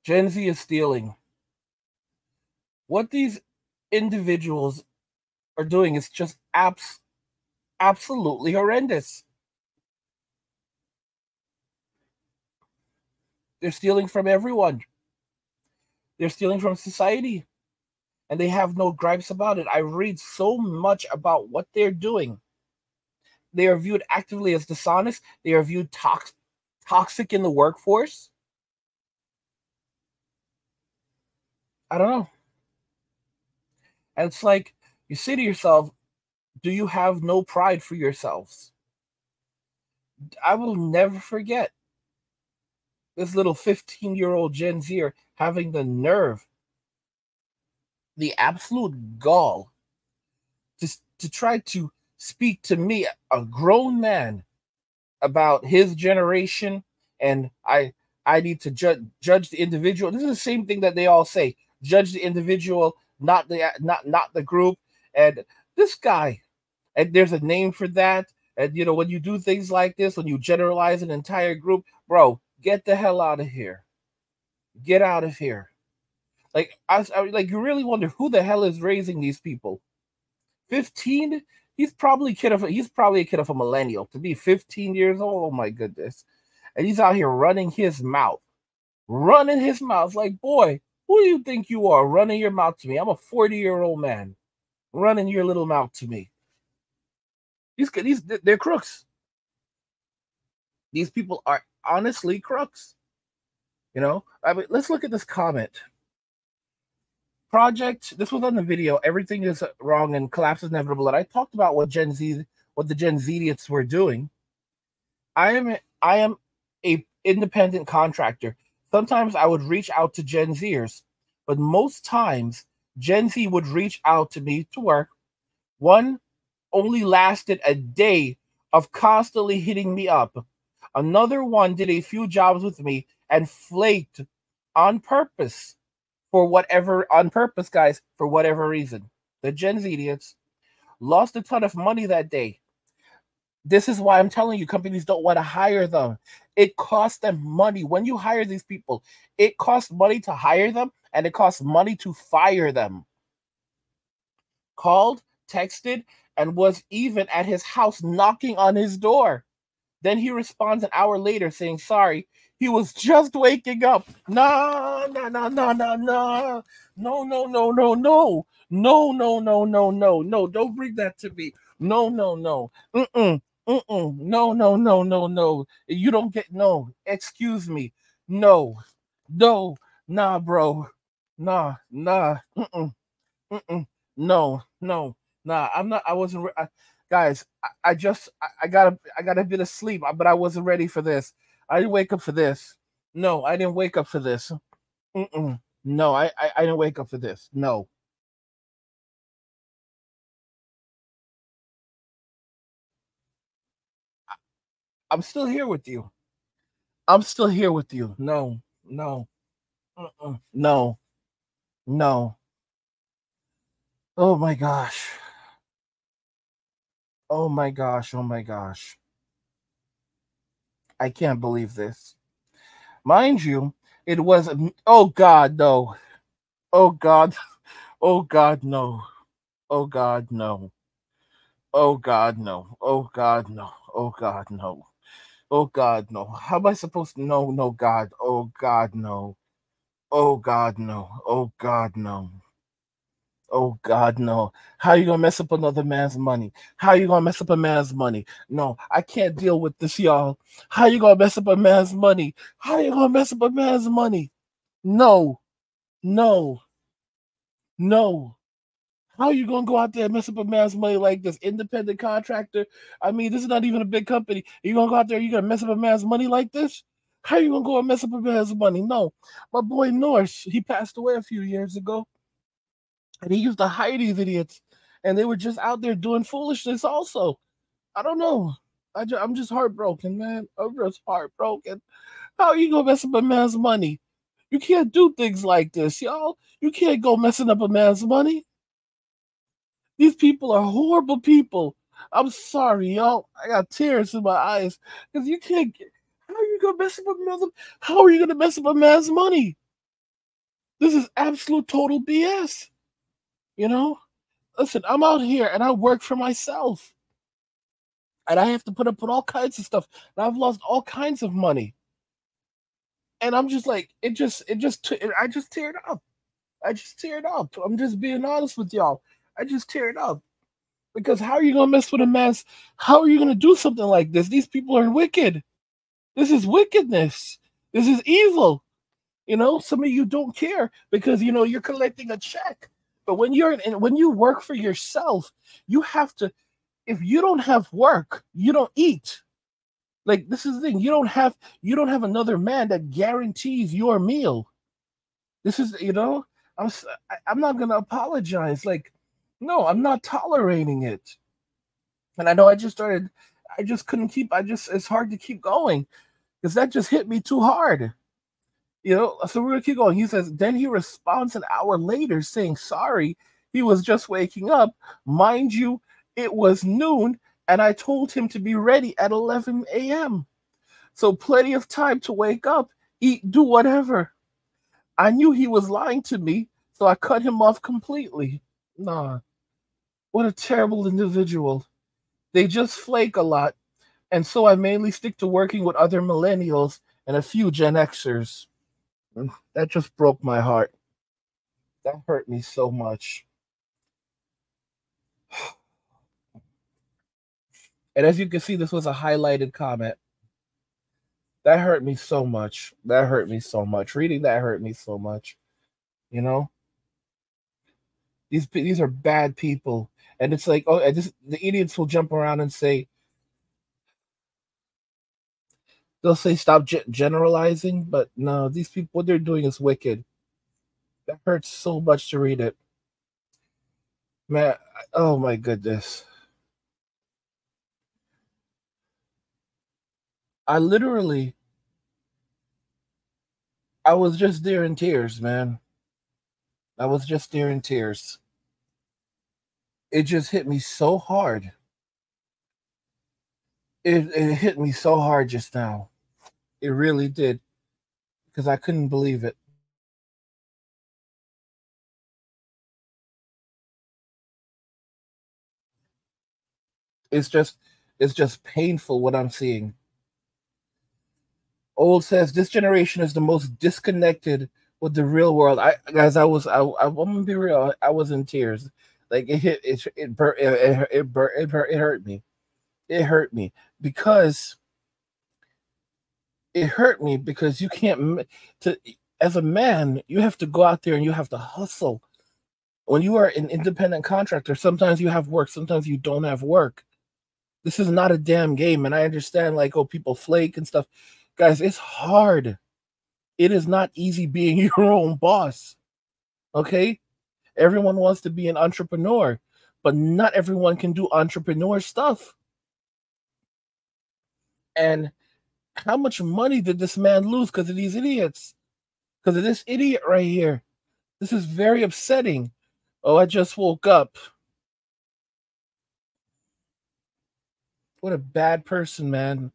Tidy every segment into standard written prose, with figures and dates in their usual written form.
Gen Z is stealing. What these individuals are doing is just absolutely horrendous. They're stealing from everyone. They're stealing from society. And they have no gripes about it. I read so much about what they're doing. They are viewed actively as dishonest. They are viewed toxic in the workforce. I don't know. And it's like, you say to yourself, do you have no pride for yourselves? I will never forget this little 15-year-old Gen Zer having the nerve, the absolute gall, to try to speak to me, a grown man, about his generation, and I need to judge the individual. This is the same thing that they all say: judge the individual, not the group. And this guy, and there's a name for that. And when you do things like this, when you generalize an entire group, bro, get the hell out of here. Get out of here. Like like you really wonder who the hell is raising these people. 15? He's probably a kid of a millennial. To be 15 years old, oh my goodness. And he's out here running his mouth. Like, boy, who do you think you are running your mouth to me? I'm a 40-year-old man running your little mouth to me. They're crooks. These people are honestly crooks. I mean, let's look at this comment. Project, this was on the video, everything is wrong and collapse is inevitable. And I talked about what the Gen Zidiots were doing. I am a independent contractor. Sometimes I would reach out to Gen Zers, but most times Gen Z would reach out to me to work. One only lasted a day of constantly hitting me up. Another one did a few jobs with me and flaked on purpose. Guys, for whatever reason. The Gen Z idiots lost a ton of money that day. This is why I'm telling you, companies don't want to hire them. It costs them money. When you hire these people, it costs money to hire them, and it costs money to fire them. Called, texted, and was even at his house knocking on his door. Then he responds an hour later saying, sorry, he was just waking up. No. Don't bring that to me. No. No. You don't get, no. Excuse me. No. Nah, bro. Nah. No. Nah, I wasn't. Guys, I got a bit of sleep, but I wasn't ready for this. I didn't wake up for this. No, I didn't wake up for this. No, I didn't wake up for this. No. I'm still here with you. No. No. Oh my gosh. Oh my gosh. I can't believe this. Mind you, it was, oh God, no. Oh God. Oh God, no. Oh God, no. Oh God, no. Oh God, no. Oh God, no. Oh God, no. How am I supposed to know? No, God. Oh God, no. Oh God, no. Oh God, no. Oh God, no. How you gonna mess up another man's money? How you gonna mess up a man's money? No, I can't deal with this, y'all. How you gonna mess up a man's money? How you gonna mess up a man's money? No. How you gonna go out there and mess up a man's money like this? Independent contractor. I mean, this is not even a big company. You gonna go out there, you gonna mess up a man's money like this? How you gonna go and mess up a man's money? No. My boy Norse, he passed away a few years ago. And he used to hire these idiots, and they were just out there doing foolishness also. I don't know. I'm just heartbroken, man. I'm just heartbroken. How are you gonna mess up a man's money? You can't do things like this, y'all. You can't go messing up a man's money. These people are horrible people. I'm sorry, y'all. I got tears in my eyes because you can't. How are you gonna mess up a man's? How are you gonna mess up a man's money? This is absolute total BS. You know, listen, I'm out here and I work for myself, and I have to put up with all kinds of stuff. And I've lost all kinds of money, and I'm just like, I just teared up. I just teared up. I'm just being honest with y'all. I just teared up because how are you gonna mess with a mess? How are you gonna do something like this? These people are wicked. This is wickedness. This is evil. Some of you don't care because you're collecting a check. But when you work for yourself, you have to. If you don't have work, you don't eat. Like, this is the thing. You don't have another man that guarantees your meal. This is I'm not gonna apologize. Like, no, I'm not tolerating it. And I know I just couldn't keep. It's hard to keep going because that just hit me too hard. So we're gonna keep going. He says, then he responds an hour later saying sorry. He was just waking up. Mind you, it was noon, and I told him to be ready at 11 a.m. So plenty of time to wake up, eat, do whatever. I knew he was lying to me, so I cut him off completely. Nah, what a terrible individual. They just flake a lot, and so I mainly stick to working with other millennials and a few Gen Xers. That just broke my heart. That hurt me so much. And as you can see, this was a highlighted comment. That hurt me so much. That hurt me so much. Reading that hurt me so much. You know, these are bad people, and it's like, oh, the idiots will jump around and say, they'll say stop generalizing, but no, these people, what they're doing is wicked. That hurts so much to read it, man. Oh my goodness. I literally, I was just there in tears, man. I was just there in tears. It just hit me so hard. It hit me so hard just now. It really did, because I couldn't believe it. It's just it's just painful what I'm seeing. Old says this generation is the most disconnected with the real world. I'm gonna be real. I was in tears. Like, it hurt me. It hurt me because you can't to as a man, you have to go out there and you have to hustle. When you are an independent contractor, sometimes you have work, sometimes you don't have work. This is not a damn game. And I understand, like, oh, people flake and stuff. Guys, it's hard. It is not easy being your own boss. Okay? Everyone wants to be an entrepreneur, but not everyone can do entrepreneur stuff. And how much money did this man lose because of these idiots? Because of this idiot right here. This is very upsetting. Oh, I just woke up. What a bad person, man.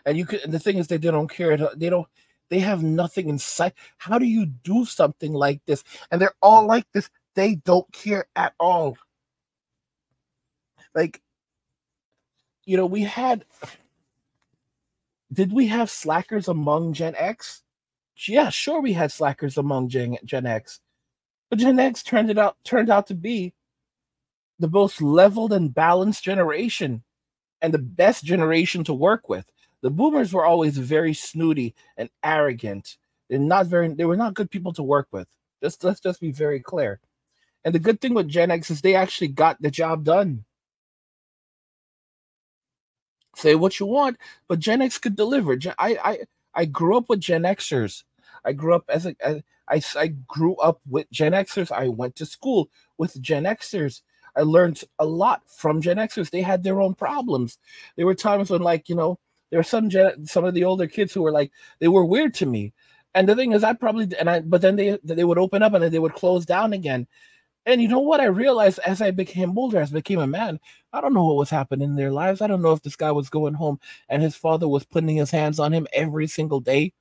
And the thing is, they don't care. They have nothing in sight. How do you do something like this? And they're all like this. They don't care at all. Like, did we have slackers among Gen X? Yeah, sure, we had slackers among Gen X. But Gen X turned out to be the most leveled and balanced generation, and the best generation to work with. The boomers were always very snooty and arrogant. They were not good people to work with. Let's just be very clear. And the good thing with Gen X is they actually got the job done. Say what you want, but Gen X could deliver. I grew up with Gen Xers. I grew up I grew up with Gen Xers. I went to school with Gen Xers. I learned a lot from Gen Xers. They had their own problems. There were times when, like, there were some of the older kids who were like, they were weird to me. And the thing is, but then they would open up and then they would close down again. And you know what? I realized as I became older, as I became a man, I don't know what was happening in their lives. I don't know if this guy was going home and his father was putting his hands on him every single day.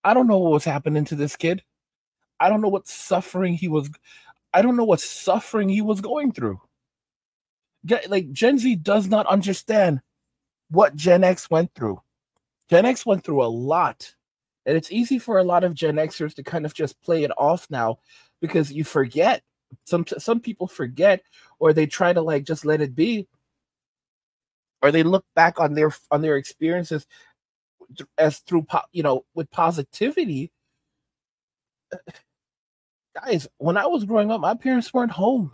I don't know what was happening to this kid. I don't know what suffering he was. I don't know what suffering he was going through. Like Gen Z does not understand what Gen X went through. Gen X went through a lot. And it's easy for a lot of Gen Xers to kind of just play it off now because you forget. Some people forget, or they try to like just let it be, or they look back on their experiences as through with positivity. Guys, when I was growing up, my parents weren't home.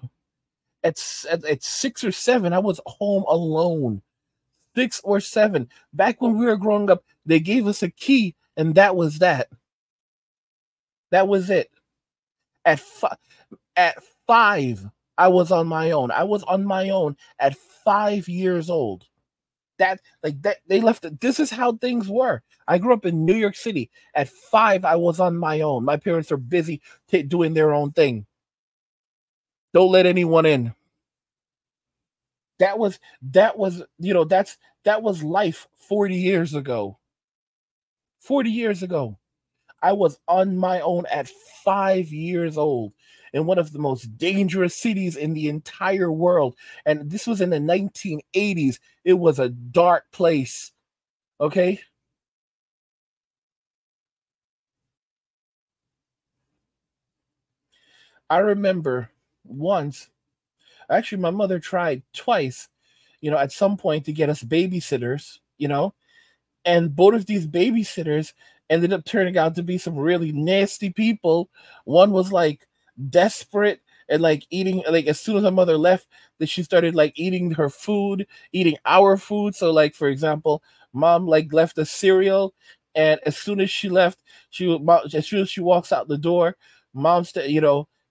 At 6 or 7, I was home alone. 6 or 7. Back when we were growing up, they gave us a key, and that was that. That was it. At at 5, I was on my own. I was on my own at 5 years old. That they left it. This is how things were. I grew up in New York City. At 5, I was on my own. My parents are busy doing their own thing. Don't let anyone in. That was life 40 years ago. 40 years ago. I was on my own at 5 years old in one of the most dangerous cities in the entire world. And this was in the 1980s. It was a dark place. Okay. I remember once, actually, my mother tried twice, at some point to get us babysitters, and both of these babysitters ended up turning out to be some really nasty people. One was like desperate and like eating, like as soon as her mother left, that she started like eating her food, eating our food. So like for example, mom like left a cereal, and as soon as she left, as soon as she walks out the door,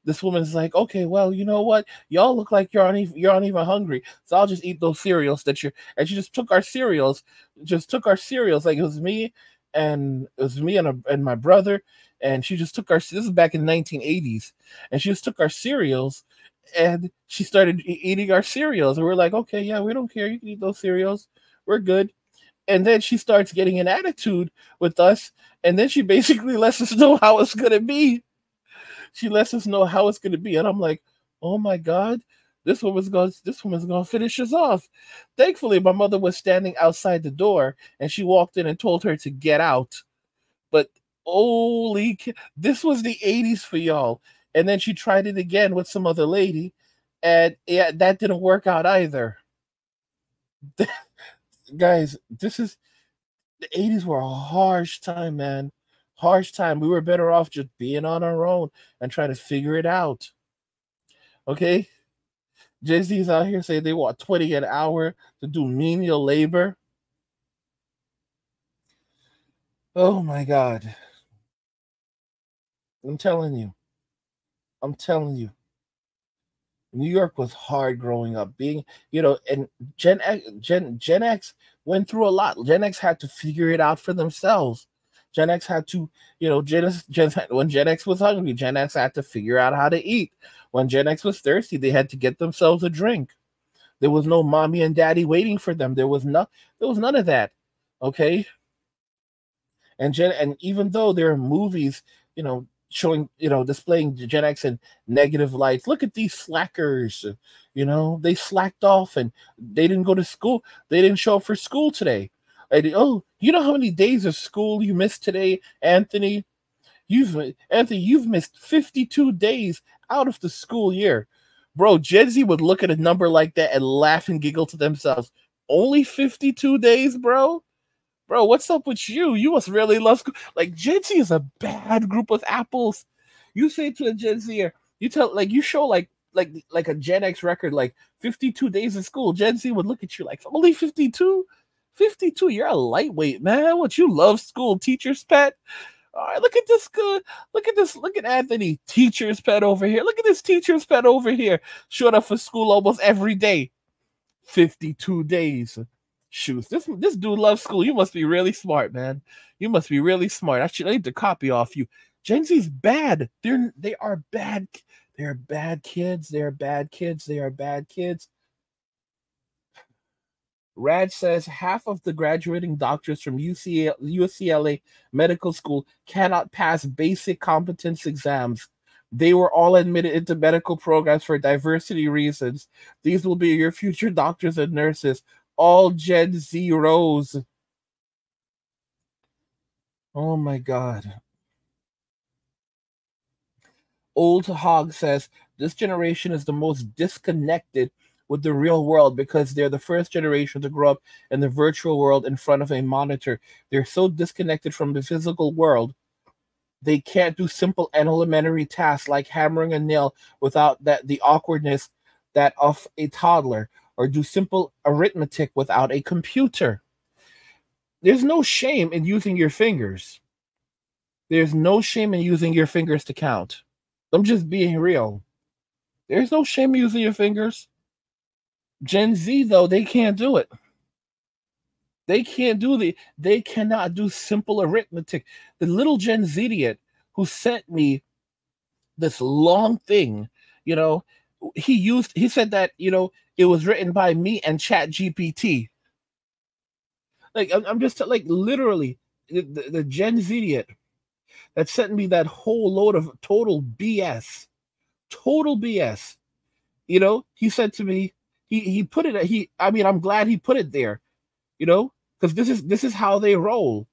this woman's like, okay, well, you know what? Y'all look like you're not even hungry, so I'll just eat those cereals that you're. And she just took our cereals, like it was me and my brother, and she just took our. This is back in the 1980s, and she just took our cereals, and she started eating our cereals, and we're like, okay, yeah, we don't care. You can eat those cereals. We're good. And then she starts getting an attitude with us, and then she basically lets us know how it's gonna be. She lets us know how it's going to be, and I'm like, oh my god, this woman's going to finish us off. Thankfully, my mother was standing outside the door, and she walked in and told her to get out. But this was the 80s for y'all. And then she tried it again with some other lady, and yeah, that didn't work out either. Guys, the 80s were a harsh time, man. Harsh time. We were better off just being on our own and trying to figure it out. Okay? Jay-Z's out here saying they want 20 an hour to do menial labor. Oh my God. I'm telling you. I'm telling you. New York was hard growing up. And Gen X went through a lot. Gen X had to figure it out for themselves. Gen X had to, when Gen X was hungry, Gen X had to figure out how to eat. When Gen X was thirsty, they had to get themselves a drink. There was no mommy and daddy waiting for them. There was none of that. Okay. And even though there are movies, showing, displaying Gen X in negative lights. Look at these slackers. They slacked off and they didn't go to school. They didn't show up for school today. Oh, you know how many days of school you missed today, Anthony? You've missed 52 days out of the school year. Bro, Gen Z would look at a number like that and laugh and giggle to themselves. Only 52 days, bro? Bro, what's up with you? You must really love school. Like, Gen Z is a bad group of apples. You say to a Gen Zer, you show like a Gen X record, like 52 days in school. Gen Z would look at you like, only 52? 52? You're a lightweight, man. What, you love school? Teacher's pet? All right, look at this good. Look at this. Look at Anthony, teacher's pet over here. Look at this teacher's pet over here. Showing up for school almost every day. 52 days. Shoot, this dude loves school. You must be really smart, man. You must be really smart. I need to copy off you. Gen Z's bad. They are bad. They are bad kids. They are bad kids. They are bad kids. Rad says half of the graduating doctors from UCLA Medical School cannot pass basic competence exams. They were all admitted into medical programs for diversity reasons. These will be your future doctors and nurses, all Gen Zeros. Oh my God. Old Hog says this generation is the most disconnected with the real world because they're the first generation to grow up in the virtual world in front of a monitor. They're so disconnected from the physical world. They can't do simple and elementary tasks like hammering a nail without the awkwardness that of a toddler, or do simple arithmetic without a computer. There's no shame in using your fingers. There's no shame in using your fingers to count. I'm just being real. There's no shame in using your fingers. Gen Z, though, they can't do it. They cannot do simple arithmetic. The little Gen Z idiot who sent me this long thing, he said that, it was written by me and Chat GPT. Like, I'm just like, literally, the Gen Z idiot that sent me that whole load of total BS. Total BS. He said to me, he put it, I'm glad he put it there, because this is how they roll.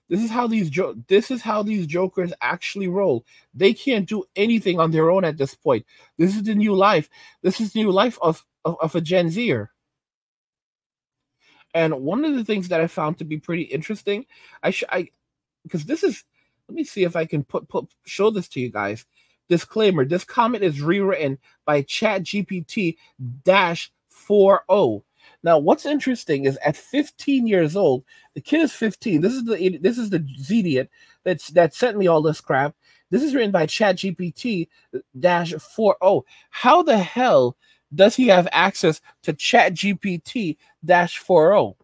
This is how these jokers actually roll. They can't do anything on their own at this point. This is the new life. This is the new life of a Gen Zer. And one of the things that I found to be pretty interesting, because this is, let me see if I can show this to you guys. Disclaimer: this comment is rewritten by ChatGPT -40. Now, what's interesting is at 15 years old, the kid is 15. This is the idiot that sent me all this crap. This is written by ChatGPT -40. How the hell does he have access to ChatGPT -40?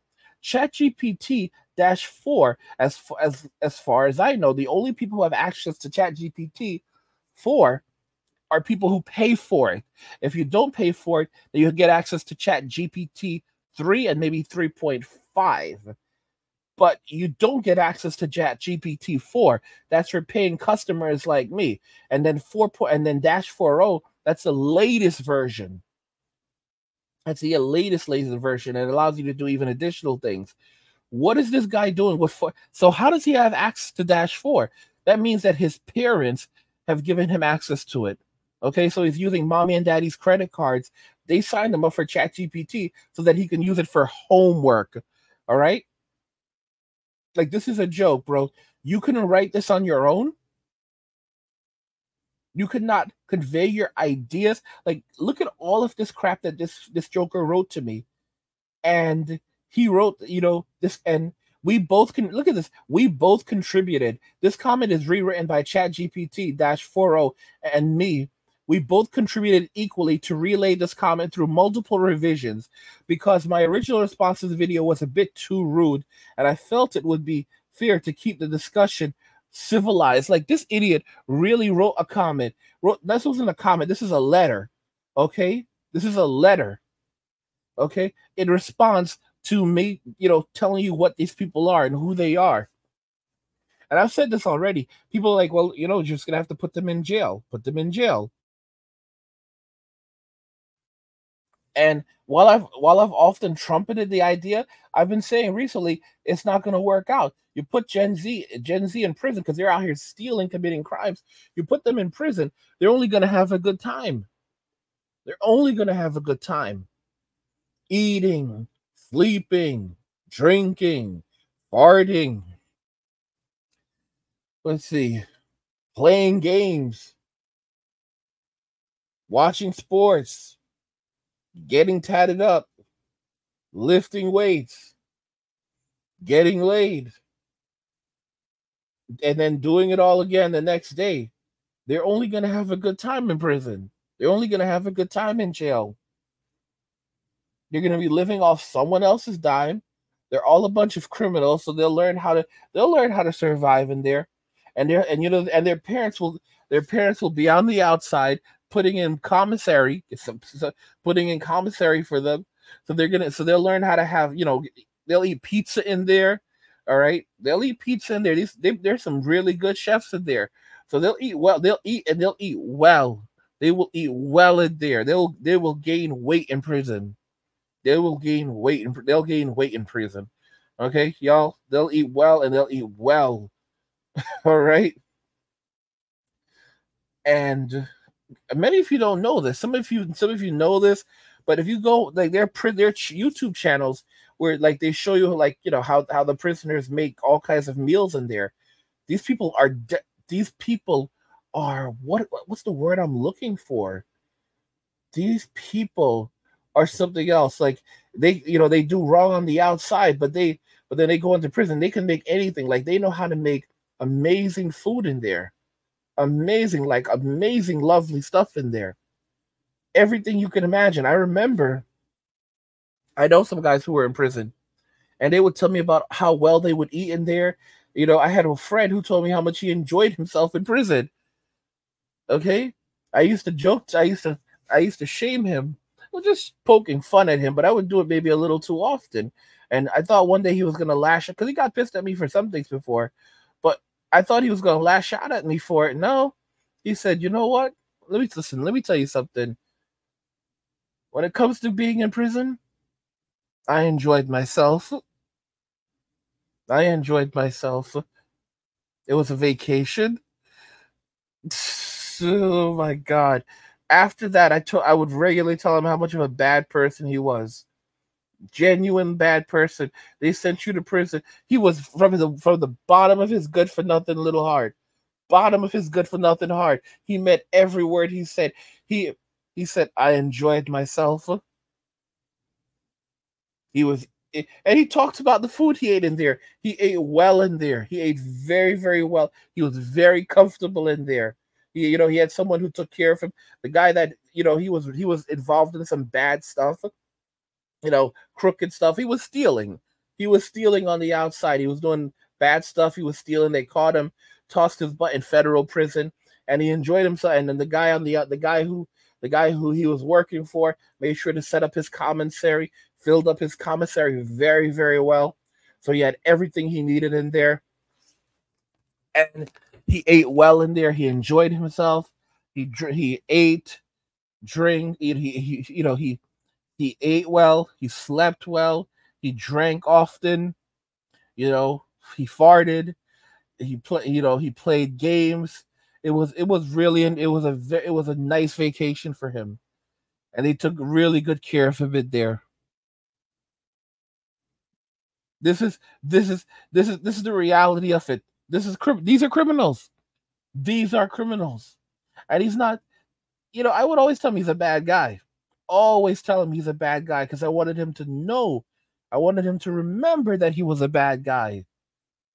ChatGPT -4, as far as I know, the only people who have access to ChatGPT 4 are people who pay for it. If you don't pay for it, then you get access to ChatGPT 3 and maybe 3.5. But you don't get access to ChatGPT 4. That's for paying customers like me. And then -40, that's the latest version. That's the latest version, and it allows you to do even additional things. What is this guy doing with 4? So how does he have access to -4? That means that his parents have given him access to it. Okay, so he's using mommy and daddy's credit cards. They signed him up for ChatGPT so that he can use it for homework. All right? Like, this is a joke, bro. You couldn't write this on your own? You could not convey your ideas? Like, look at all of this crap that this joker wrote to me. And he wrote, this, and we both can look at this. We both contributed. This comment is rewritten by ChatGPT -40 and me. We both contributed equally to relay this comment through multiple revisions because my original response to the video was a bit too rude, and I felt it would be fair to keep the discussion civilized. Like, this idiot really wrote a comment. This wasn't a comment. This is a letter. Okay? This is a letter. Okay? In response to me, telling you what these people are and who they are. And I've said this already. People are like, well, you're just gonna have to put them in jail. Put them in jail. And while I've often trumpeted the idea, I've been saying recently it's not going to work out. You put Gen Z in prison because they're out here stealing, committing crimes. You put them in prison, they're only going to have a good time. They're only going to have a good time. Eating, sleeping, drinking, farting. Let's see. Playing games. Watching sports. Getting tatted up, lifting weights, getting laid, and then doing it all again the next day. They're only going to have a good time in prison. They're only going to have a good time in jail. They're going to be living off someone else's dime. They're all a bunch of criminals, so they'll learn how to survive in there. And their parents will be on the outside putting in commissary for them, So they'll learn how to have, they'll eat pizza in there. All right, they'll eat pizza in there. There's some really good chefs in there. So they'll eat well. They'll eat and they'll eat well. They will eat well in there. They will gain weight in prison. They'll gain weight in prison. Okay, y'all. They'll eat well and they'll eat well. All right. And many of you don't know this. Some of you know this, but if you go like their YouTube channels where like they show you like how the prisoners make all kinds of meals in there. These people are these people are what's the word I'm looking for? These people are something else. Like they do wrong on the outside, but then they go into prison. They can make anything. Like they know how to make amazing food in there. Amazing, lovely stuff in there. Everything you can imagine. I know some guys who were in prison, and they would tell me about how well they would eat in there. I had a friend who told me how much he enjoyed himself in prison. Okay, I used to joke. I used to shame him, well, just poking fun at him, but I would do it maybe a little too often. And I thought one day he was gonna lash out because he got pissed at me for some things before, but I thought he was gonna lash out at me for it. No, he said, "You know what? Listen. Let me tell you something. When it comes to being in prison, I enjoyed myself. I enjoyed myself. It was a vacation." Oh my god. After that, I would regularly tell him how much of a bad person he was. Genuine bad person. They sent you to prison. He was from the bottom of his good for nothing little heart. Bottom of his good for nothing heart. He meant every word he said. He said, "I enjoyed myself." He was, and he talked about the food he ate in there. He ate well in there. He ate very, very well. He was very comfortable in there. He had someone who took care of him. The guy that he was involved in some bad stuff, crooked stuff. He was stealing. He was stealing on the outside. He was doing bad stuff. He was stealing. They caught him, tossed his butt in federal prison, and he enjoyed himself. And then the guy who he was working for made sure to set up his commissary, filled up his commissary very, very well. So he had everything he needed in there. And he ate well in there. He enjoyed himself. He ate, drank. He ate well. He slept well. He drank often. He farted. He played games. It was brilliant. It was a nice vacation for him, and they took really good care of him in there. This is the reality of it. These are criminals. These are criminals, and he's not. I would always tell him he's a bad guy. Always tell him he's a bad guy because I wanted him to know. I wanted him to remember that he was a bad guy.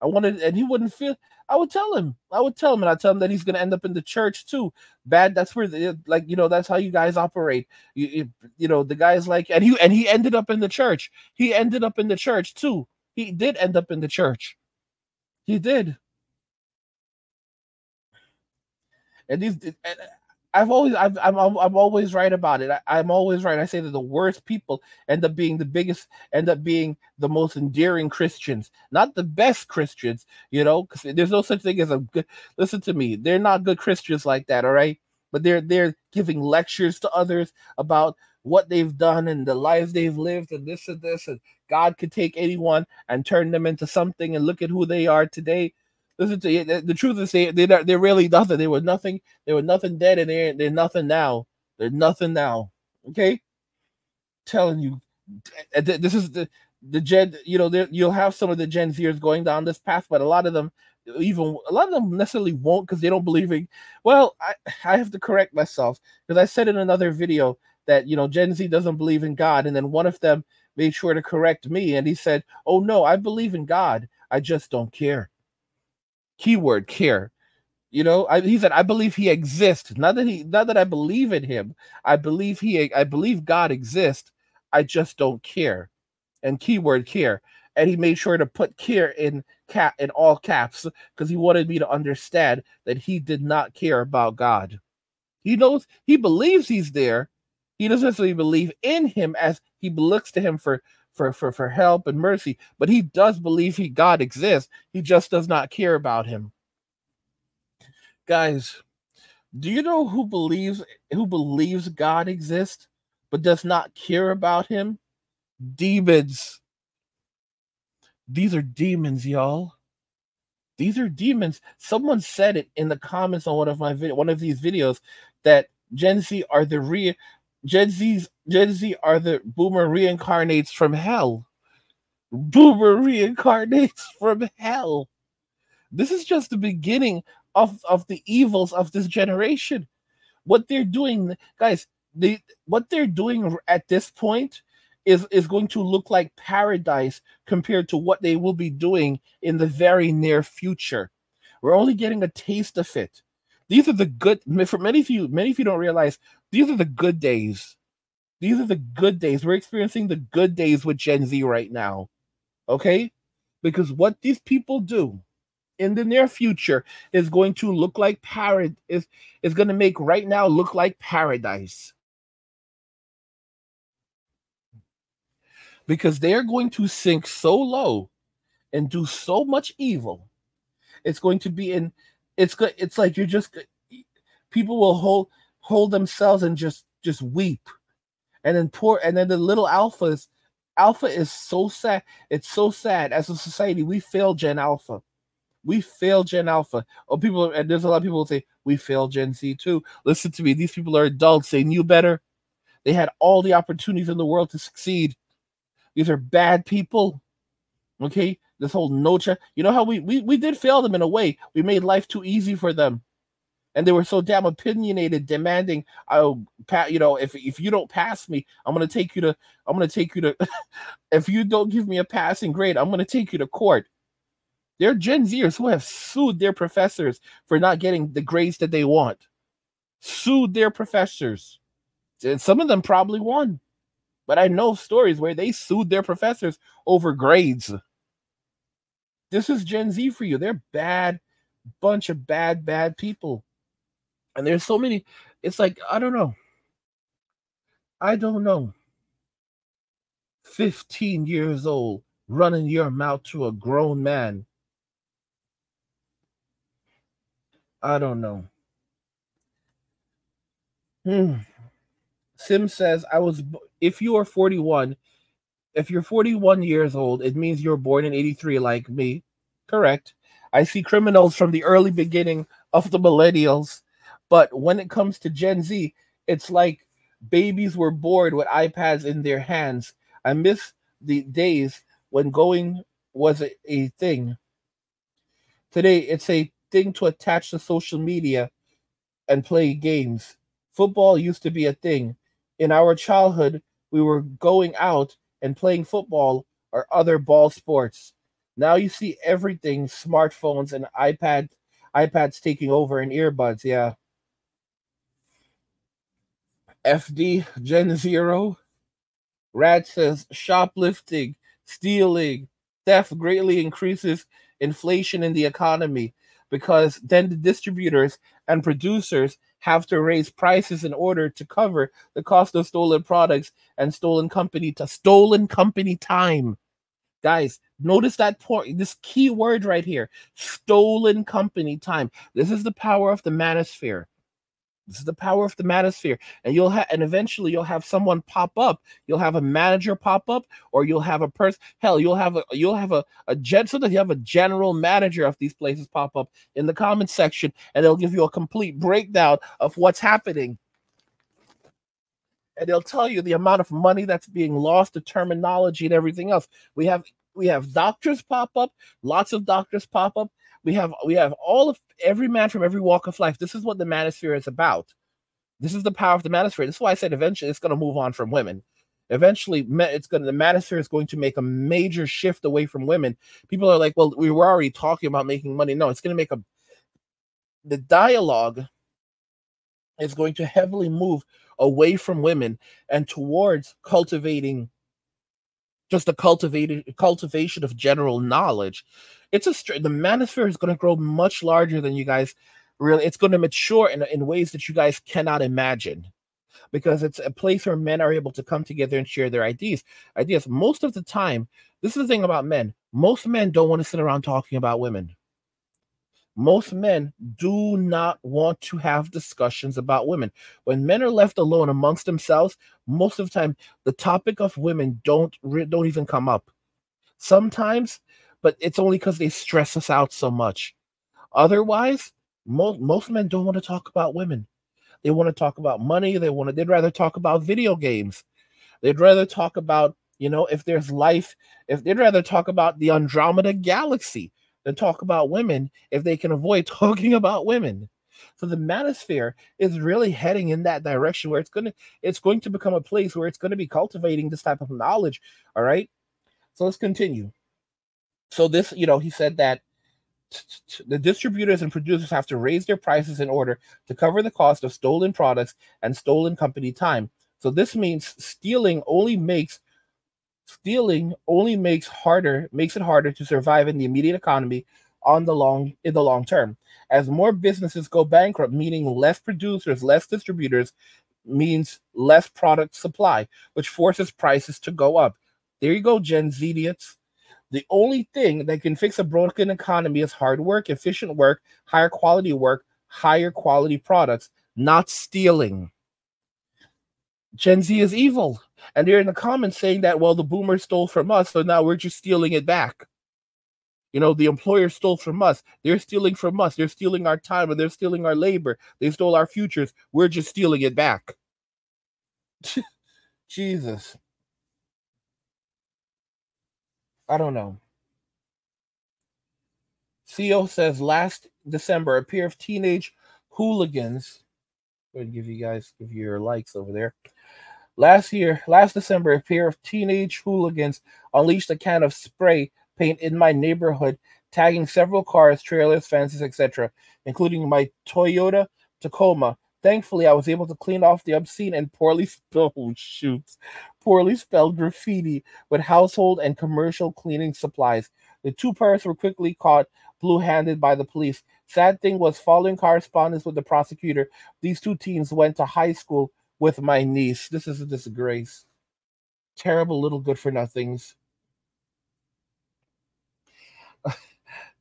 And he wouldn't feel. I would tell him, and I'd tell him that he's going to end up in the church too. Bad. That's where, that's how you guys operate. The guy's like, and he ended up in the church. He ended up in the church too. He did end up in the church. He did. And I'm always right about it. I'm always right. I say that the worst people end up being the most endearing Christians, not the best Christians, because there's no such thing as a good, listen to me. They're not good Christians like that. All right. But they're giving lectures to others about what they've done and the lives they've lived and this and this. And God could take anyone and turn them into something, and look at who they are today. Listen to you. The truth is, they're really nothing. They were nothing. They were nothing dead, and they're nothing now. They're nothing now. Okay, telling you, this is the Gen. You'll have some of the Gen Zers going down this path, but a lot of them necessarily won't because they don't believe in. Well, I have to correct myself because I said in another video that Gen Z doesn't believe in God, and then one of them made sure to correct me, and he said, "Oh no, I believe in God. I just don't care." Keyword care. He said, "I believe he exists. Not that I believe in him. I believe God exists. I just don't care." And keyword care. And he made sure to put care in all caps because he wanted me to understand that he did not care about God. He believes he's there. He doesn't necessarily believe in him as he looks to him for help and mercy, but he does believe God exists. He just does not care about him. Guys, do you know who believes God exists but does not care about him? Demons. These are demons, y'all. These are demons. Someone said it in the comments on one of these videos that Gen Z are the boomer reincarnates from hell. Boomer reincarnates from hell. This is just the beginning of the evils of this generation. What they're doing, guys, what they're doing at this point is going to look like paradise compared to what they will be doing in the very near future. We're only getting a taste of it. These are the good, for many of you don't realize, these are the good days. These are the good days. We're experiencing the good days with Gen Z right now. Okay? Because what these people do in the near future is going to look like is going to make right now look like paradise. Because they're going to sink so low and do so much evil. It's going to be it's like you're just, people will hold themselves and just weep. And then the little alpha is so sad. It's so sad. As a society, we failed Gen Alpha. We failed Gen Alpha. And there's a lot of people who say we failed Gen Z too. Listen to me. These people are adults. They knew better. They had all the opportunities in the world to succeed. These are bad people. Okay? This whole you know how we did fail them in a way. We made life too easy for them. And they were so damn opinionated, demanding, if you don't pass me, I'm gonna take you to if you don't give me a passing grade, I'm gonna take you to court. There are Gen Zers who have sued their professors for not getting the grades that they want. Sued their professors. And some of them probably won. But I know stories where they sued their professors over grades. This is Gen Z for you. They're bunch of bad people. And there's so many, it's like, I don't know. 15 years old, running your mouth to a grown man. I don't know. Sim says, if you're 41 years old, it means you're born in 83 like me. Correct. I see criminals from the early beginning of the millennials. But when it comes to Gen Z, it's like babies were born with iPads in their hands. I miss the days when going was a thing. Today, it's a thing to attach to social media and play games. Football used to be a thing. In our childhood, we were going out and playing football or other ball sports. Now you see everything, smartphones and iPads taking over and earbuds, yeah. FD Gen Zero. Rad says shoplifting, stealing, theft greatly increases inflation in the economy because then the distributors and producers have to raise prices in order to cover the cost of stolen products and stolen company time. Guys, notice that point, this key word right here, stolen company time. This is the power of the manosphere. This is the power of the manosphere. And eventually you'll have someone pop up. You'll have a manager pop up, or you'll have a person. Hell, you'll have sometimes you have a general manager of these places pop up in the comments section, and they'll give you a complete breakdown of what's happening. And they'll tell you the amount of money that's being lost, the terminology, and everything else. We have doctors pop up, lots of doctors pop up. We have every man from every walk of life. This is what the manosphere is about. This is the power of the manosphere. This is why I said eventually it's going to move on from women. Eventually, the manosphere is going to make a major shift away from women. People are like, well, we were already talking about making money. No, it's going to make the dialogue is going to heavily move away from women and towards cultivating just the cultivation of general knowledge. The manosphere is going to grow much larger than you guys really. It's going to mature in ways that you guys cannot imagine. because it's a place where men are able to come together and share their ideas. Most of the time, this is the thing about men. Most men don't want to sit around talking about women. Most men do not want to have discussions about women. When men are left alone amongst themselves, most of the time the topic of women don't even come up. Sometimes, but it's only because they stress us out so much. Otherwise, most men don't want to talk about women. They want to talk about money. They'd rather talk about video games. They'd rather talk about, if there's life, if they'd rather talk about the Andromeda galaxy than talk about women if they can avoid talking about women. So the manosphere is really heading in that direction where it's going to become a place where it's going to be cultivating this type of knowledge. All right. So let's continue. So this, he said that the distributors and producers have to raise their prices in order to cover the cost of stolen products and stolen company time. So this means stealing only makes it harder to survive in the immediate economy in the long term. As more businesses go bankrupt, meaning less producers, less distributors, means less product supply, which forces prices to go up. There you go, Gen Z idiots. The only thing that can fix a broken economy is hard work, efficient work, higher quality products, not stealing. Gen Z is evil. And they're in the comments saying that, well, the boomers stole from us, so now we're just stealing it back. The employers stole from us. They're stealing from us. They're stealing our time and they're stealing our labor. They stole our futures. We're just stealing it back. Jesus. I don't know. CEO says last December, a pair of teenage hooligans. I'm going to give you your likes over there. Last December, a pair of teenage hooligans unleashed a can of spray paint in my neighborhood, tagging several cars, trailers, fences, etc., including my Toyota Tacoma. Thankfully, I was able to clean off the obscene and poorly spelled graffiti with household and commercial cleaning supplies. The two pairs were quickly caught blue-handed by the police. Sad thing was, following correspondence with the prosecutor, these two teens went to high school with my niece. This is a disgrace. Terrible little good-for-nothings.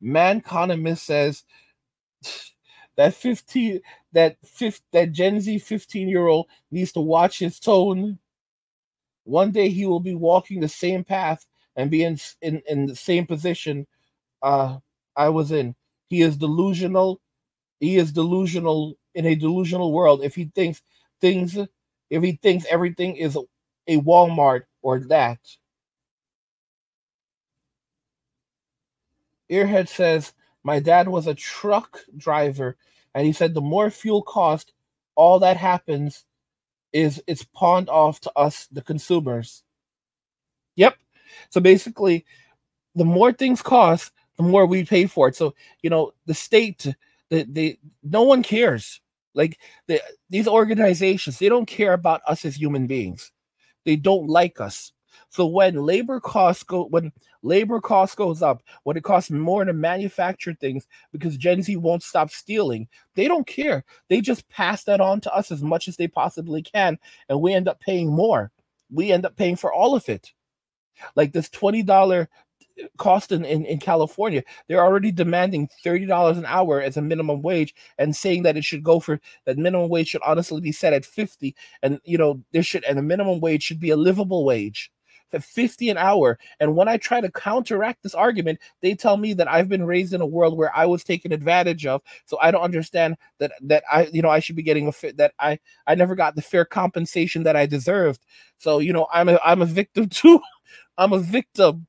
Manconomist says that Gen Z 15-year-old needs to watch his tone. One day he will be walking the same path and be in the same position I was in. He is delusional. He is delusional in a delusional world if he thinks everything is a Walmart or that. Earhead says, my dad was a truck driver, and he said the more fuel cost, all that happens is it's pawned off to us, the consumers. Yep. So basically, the more things cost, the more we pay for it. So, the state, no one cares. Like these organizations, they don't care about us as human beings. They don't like us. So when labor costs goes up, when it costs more to manufacture things because Gen Z won't stop stealing, they don't care. They just pass that on to us as much as they possibly can, and we end up paying more. We end up paying for all of it. Like this $20 cost in California, they're already demanding $30 an hour as a minimum wage and saying that that minimum wage should honestly be set at 50, and the minimum wage should be a livable wage. At 50 an hour. And when I try to counteract this argument, they tell me that I've been raised in a world where I was taken advantage of, so I don't understand that I should be getting that I never got the fair compensation that I deserved. So I'm a victim too. I'm a victim.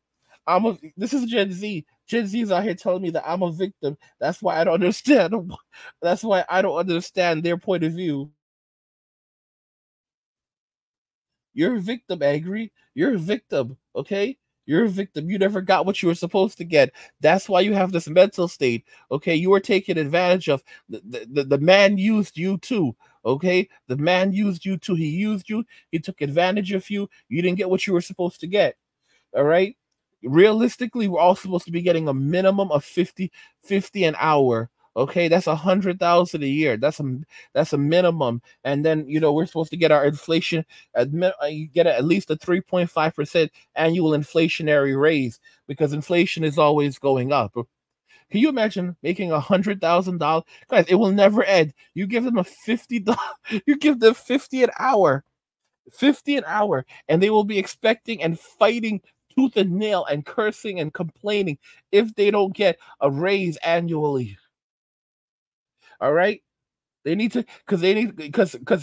This is Gen Z. Gen Z is out here telling me that I'm a victim. That's why I don't understand. That's why I don't understand their point of view. You're a victim, Angry. You're a victim, okay? You're a victim. You never got what you were supposed to get. That's why you have this mental state, okay? You were taken advantage of. The man used you too, okay? The man used you too. He used you. He took advantage of you. You didn't get what you were supposed to get, all right? Realistically, we're all supposed to be getting a minimum of 50 an hour, Okay, that's 100,000 a year. That's a minimum. And then we're supposed to get our inflation you get at least a 3.5% annual inflationary raise because inflation is always going up. Can you imagine making $100,000? Guys, it will never end. You give them a you give them 50 an hour. 50 an hour, and they will be expecting and fighting tooth and nail and cursing and complaining if they don't get a raise annually. All right? They need to because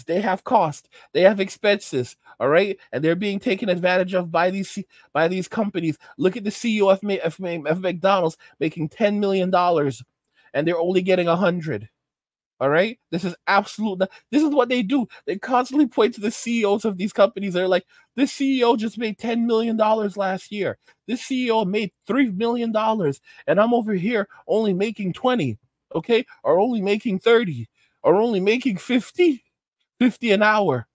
they have cost, they have expenses, all right, and they're being taken advantage of by these companies. Look at the CEO of McDonald's making $10 million, and they're only getting 100. All right, this is absolute. This is what they do. They constantly point to the CEOs of these companies. They're like, this CEO just made $10 million last year. This CEO made $3 million, and I'm over here only making 20. Okay, or only making 30, or only making 50, 50 an hour.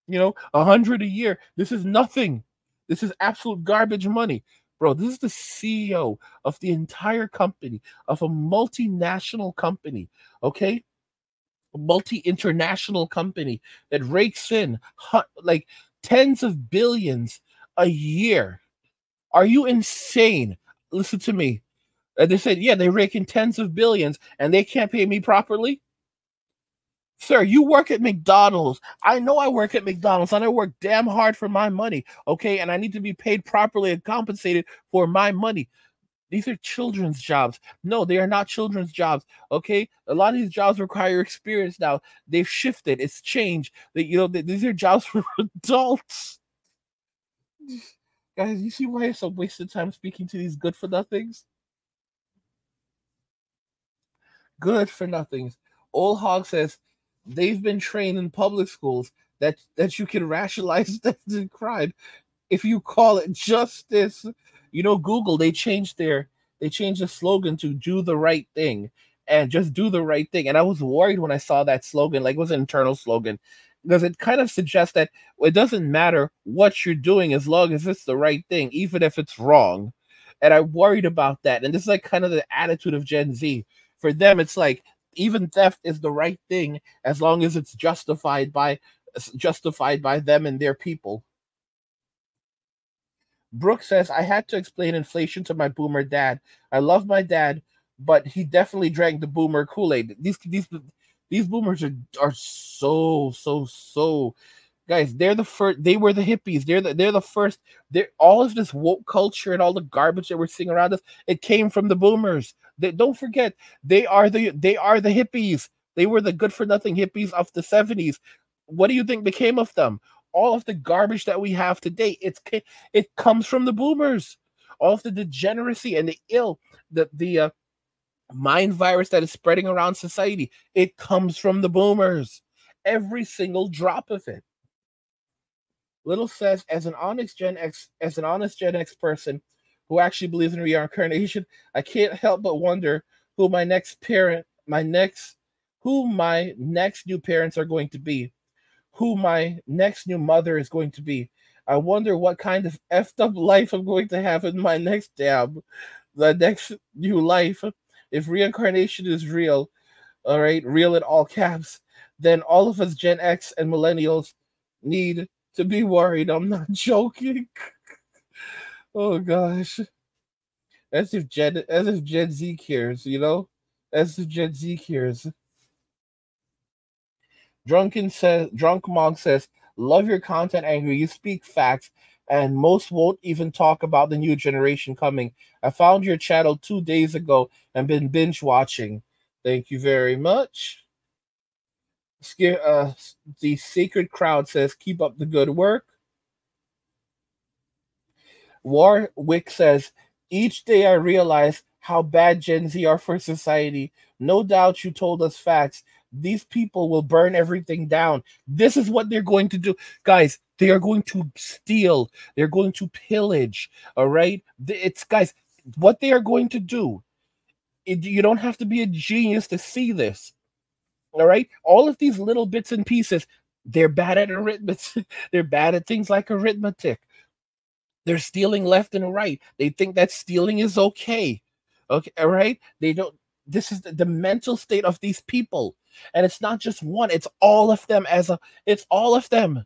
100 a year. This is nothing. This is absolute garbage money. Bro, this is the CEO of the entire company, of a multinational company, okay? A multi-international company that rakes in like tens of billions a year. Are you insane? Listen to me. They said, yeah, they rake in tens of billions and they can't pay me properly? Sir, you work at McDonald's. I know I work at McDonald's and I work damn hard for my money, okay? And I need to be paid properly and compensated for my money. These are children's jobs. No, they are not children's jobs, okay? A lot of these jobs require experience now. They've shifted. It's changed. These are jobs for adults. Guys, you see why it's a waste of time speaking to these good for nothings? Good for nothings. Old Hog says they've been trained in public schools that you can rationalize theft and crime if you call it justice. Google, they changed the slogan to do the right thing, and just do the right thing. And I was worried when I saw that slogan, like it was an internal slogan, because it kind of suggests that it doesn't matter what you're doing as long as it's the right thing, even if it's wrong. And I worried about that. And this is like kind of the attitude of Gen Z. For them, it's like even theft is the right thing as long as it's justified by them and their people. Brooke says, I had to explain inflation to my boomer dad. I love my dad, but he definitely drank the boomer Kool-Aid. These boomers are so guys, they're the first. They were the hippies. They're the first. They're all of this woke culture and all the garbage that we're seeing around us. It came from the boomers. Don't forget, they are the hippies. They were the good for nothing hippies of the 70s. What do you think became of them? All of the garbage that we have today, it comes from the boomers. All of the degeneracy and the mind virus that is spreading around society, it comes from the boomers. Every single drop of it. Little says, as an honest Gen X person who actually believes in reincarnation, I can't help but wonder who my next new parents are going to be, who my next new mother is going to be. I wonder what kind of effed up life I'm going to have in my next the next new life. If reincarnation is real, all right, real in all caps, then all of us Gen X and millennials need to be worried. I'm not joking. Oh gosh. As if Gen Z cares, As if Gen Z cares. Drunk Monk says, love your content, Angry. You speak facts, and most won't even talk about the new generation coming. I found your channel 2 days ago and been binge watching. Thank you very much. The Sacred Crowd says, keep up the good work. Warwick says, each day I realize how bad Gen Z are for society. No doubt you told us facts. These people will burn everything down. This is what they're going to do. Guys, they are going to steal. They're going to pillage. All right? Guys, what they are going to do. You don't have to be a genius to see this. All right? All of these little bits and pieces, they're bad at arithmetic. They're bad at things like arithmetic. They're stealing left and right. They think that stealing is okay. Okay, all right? They don't. This is the mental state of these people. And it's not just one, it's all of them it's all of them.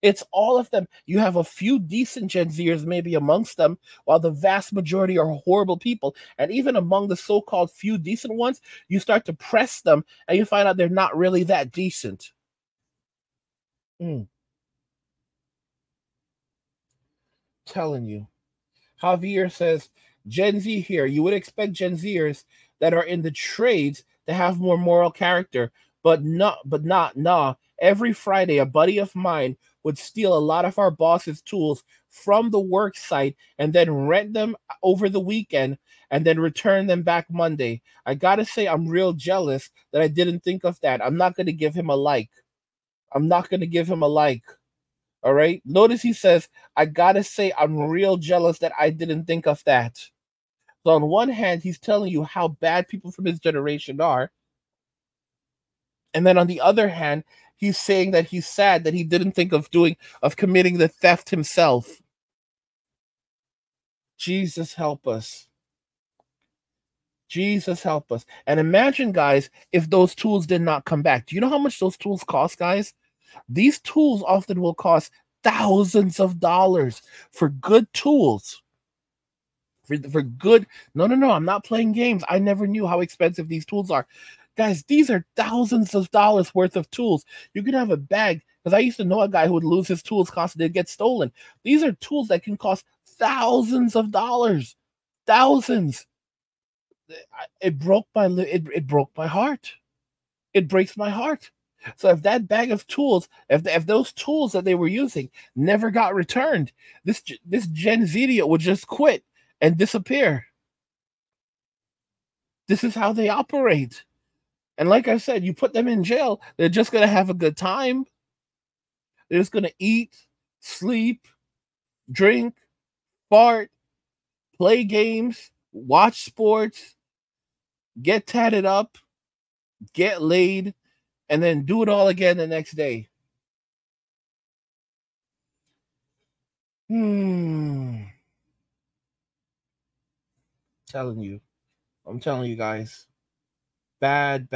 It's all of them. You have a few decent Gen Zers maybe amongst them, while the vast majority are horrible people. And even among the so-called few decent ones, you start to press them and you find out they're not really that decent. Mm, telling you. Javier says, Gen Z here. You would expect Gen Zers that are in the trades to have more moral character, but not, nah. Every Friday, a buddy of mine would steal a lot of our boss's tools from the work site and then rent them over the weekend and then return them back Monday. I gotta say, I'm real jealous that I didn't think of that. I'm not gonna give him a like. I'm not gonna give him a like. All right. Notice he says, I gotta say, I'm real jealous that I didn't think of that. So on one hand, he's telling you how bad people from his generation are. And then on the other hand, he's saying that he's sad that he didn't think of committing the theft himself. Jesus help us. Jesus help us. And imagine, guys, if those tools did not come back. Do you know how much those tools cost, guys? These tools often will cost thousands of dollars for good tools. For good. No, I'm not playing games. I never knew how expensive these tools are. Guys, these are thousands of dollars worth of tools. You can have a bag, because I used to know a guy who would lose his tools because they'd get stolen. These are tools that can cost thousands of dollars. Thousands. It broke my heart. It breaks my heart. So if that bag of tools, if those tools that they were using never got returned, this Gen Z would just quit and disappear. This is how they operate. And like I said, you put them in jail, they're just going to have a good time. They're just going to eat, sleep, drink, fart, play games, watch sports, get tatted up, get laid, and then do it all again the next day. I'm telling you guys. Bad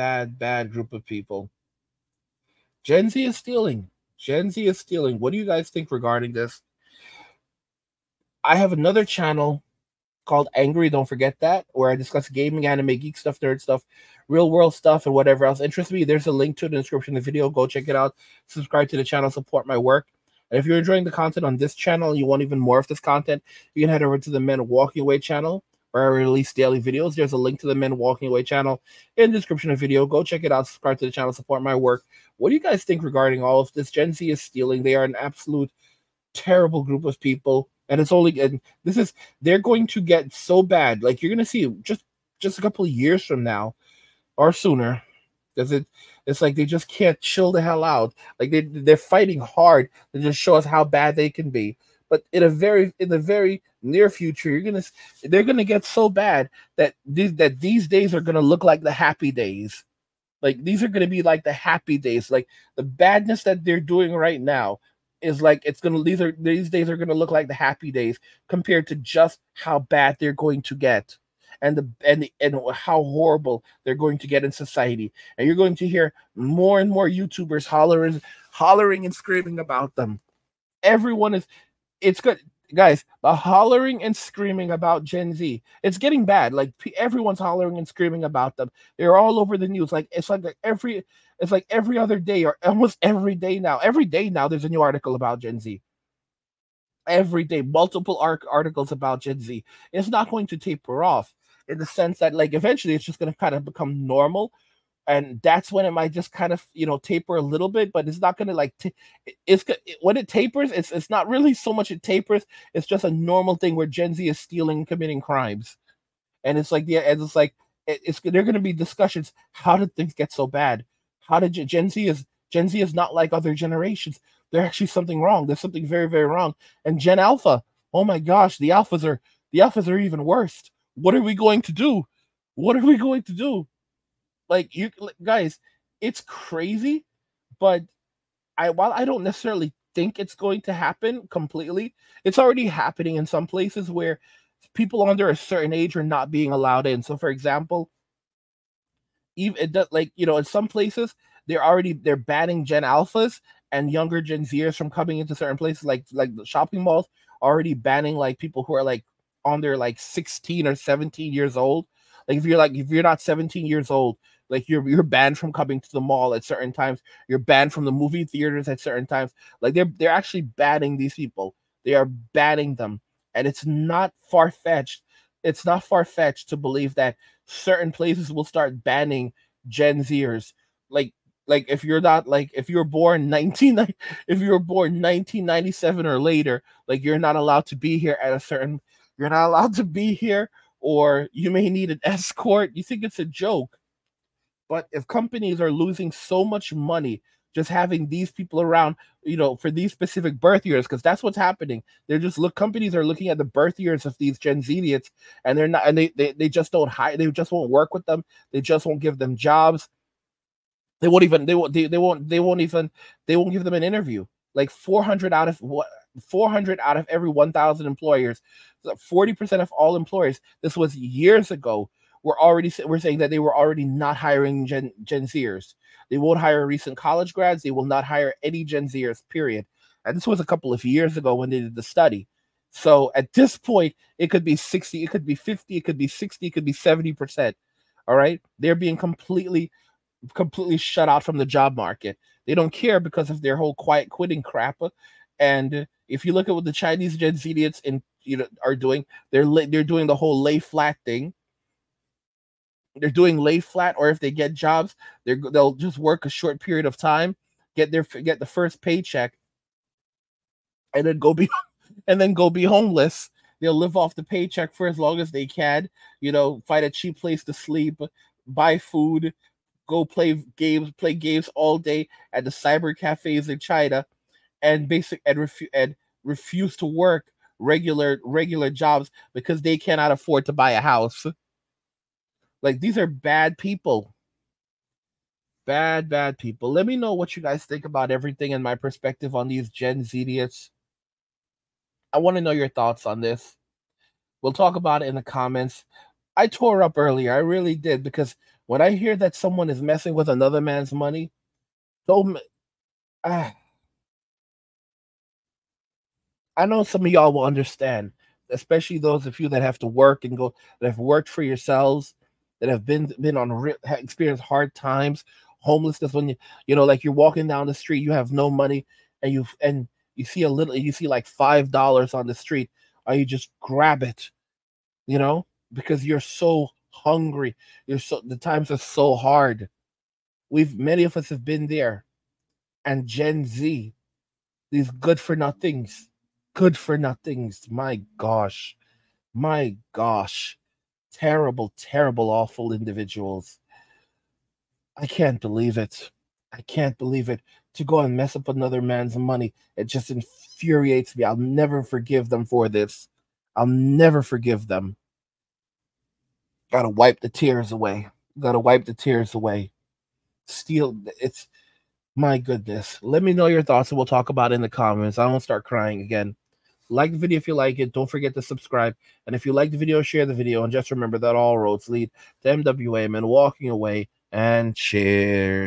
group of people. Gen Z is stealing. What do you guys think regarding this? I have another channel called Angry, don't forget that, where I discuss gaming, anime, geek stuff, nerd stuff, real world stuff, and whatever else interests me. There's a link to it in the description of the video. Go check it out. Subscribe to the channel, support my work. And if you're enjoying the content on this channel and you want even more of this content, you can head over to the Men Walking Away channel, where I release daily videos. There's a link to the Men Walking Away channel in the description of the video. Go check it out. Subscribe to the channel, support my work. What do you guys think regarding all of this? Gen Z is stealing. They are an absolute terrible group of people. And they're going to get so bad. Like, you're going to see just a couple of years from now or sooner, because it's like they just can't chill the hell out. Like, they're fighting hard to just show us how bad they can be. But in the very near future, they're gonna get so bad that these days are gonna look like the happy days. Like, these are gonna be like the happy days. Like, the badness that they're doing right now is like these days are gonna look like the happy days compared to just how bad they're going to get, and how horrible they're going to get in society. And you're going to hear more and more YouTubers hollering and screaming about them. It's good, guys. The hollering and screaming about Gen Z, it's getting bad. Like, everyone's hollering and screaming about them. They're all over the news. It's like every other day, or almost every day now. Every day now, there's a new article about Gen Z. Every day, multiple articles about Gen Z. It's not going to taper off, in the sense that, like, eventually it's just going to kind of become normal. And that's when it might just kind of, taper a little bit, but it's not going to when it tapers, it's not really so much it tapers. It's just a normal thing where Gen Z is stealing, committing crimes. And it's like, there are going to be discussions. How did things get so bad? How did Gen Z is not like other generations. There's actually something wrong. There's something very, very wrong. And Gen Alpha, oh my gosh, the alphas are even worse. What are we going to do? Like, you guys, it's crazy, but while I don't necessarily think it's going to happen completely, it's already happening in some places where people under a certain age are not being allowed in. So, for example, even it does, like, in some places they're banning Gen Alphas and younger Gen Zers from coming into certain places, like the shopping malls already banning like people who are like on their like 16 or 17 years old. Like if you're not 17 years old, like you're banned from coming to the mall at certain times. You're banned from the movie theaters at certain times. Like they're actually banning these people. They are banning them, and it's not far fetched. It's not far fetched to believe that certain places will start banning Gen Zers. Like if you're not like if you were born 1997 or later, like you're not allowed to be here at a certain. You're not allowed to be here, or you may need an escort. You think it's a joke. But if companies are losing so much money just having these people around, for these specific birth years, because that's what's happening. They're just companies are looking at the birth years of these Gen Z idiots, and they're not, and they just don't hire, they just won't work with them. They just won't give them jobs. They won't even they won't give them an interview. Like 400 out of 400 out of every 1,000 employers, 40% of all employers. This was years ago. We're saying that they were already not hiring Gen Zers. They won't hire recent college grads. They will not hire any Gen Zers. Period. And this was a couple of years ago when they did the study. So at this point, it could be 60, it could be 50, it could be 60, it could be 70%. All right, they're being completely shut out from the job market. They don't care because of their whole quiet quitting crap. And if you look at what the Chinese Gen Z idiots are doing, they're doing the whole lay flat thing. They're doing lay flat, or if they get jobs, they'll just work a short period of time, get the first paycheck, and then go be homeless. They'll live off the paycheck for as long as they can. Find a cheap place to sleep, buy food, go play games all day at the cyber cafes in China, and refuse to work regular jobs because they cannot afford to buy a house. Like, these are bad people. Bad people. Let me know what you guys think about everything and my perspective on these Gen Z idiots. I want to know your thoughts on this. We'll talk about it in the comments. I tore up earlier. I really did, because when I hear that someone is messing with another man's money, I know some of y'all will understand, especially those of you that have to work and that have worked for yourselves, that have been on experienced hard times, homelessness. When like you're walking down the street, you have no money, and you see like $5 on the street, or you just grab it, because you're so hungry. The times are so hard. Many of us have been there. And Gen Z, these good for nothings, my gosh, terrible, awful individuals. I can't believe it. To go and mess up another man's money, it just infuriates me. I'll never forgive them for this. I'll never forgive them. Gotta wipe the tears away. It's, my goodness. Let me know your thoughts and we'll talk about it in the comments. I won't start crying again. Like the video if you like it. Don't forget to subscribe. And if you like the video, share the video. And just remember that all roads lead to MWA, men walking away, and cheers.